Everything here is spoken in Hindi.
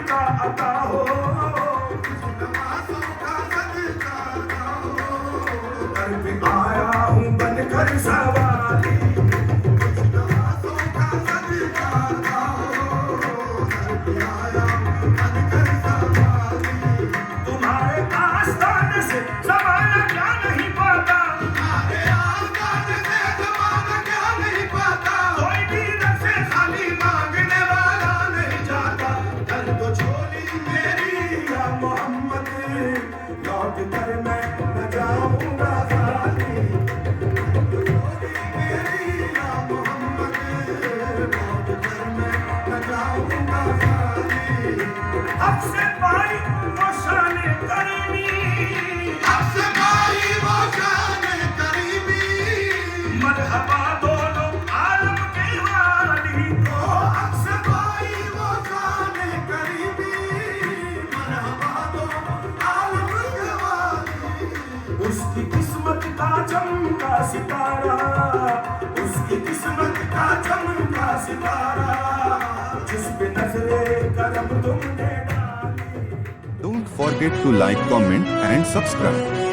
सदका अता हो, दर पे आया हूँ बनकर सवारी। तुम्हारे आस्थान से ज़माना क्या नहीं पाता, कोई भी दर से खाली मांगने वाला नहीं जाता। कर दो झोली मेरी या मोहम्मद, लौट कर मैं न जाऊंगा खाली। झोली मेरी या मोहम्मद, लौट कर मैं न जाऊंगा खाली। अब से पाई वो शान करीमी, मरहबा दोनों आलम के वाली। ओ अब से पाई वो शान करीमी, मरहबा दोनों आलम के वाली। उसकी किस्मत का चमका सितारा, उसकी किस्मत का चमका सितारा, जिस पे नजरे करम तुमने डाली। Don't forget to like, comment and subscribe.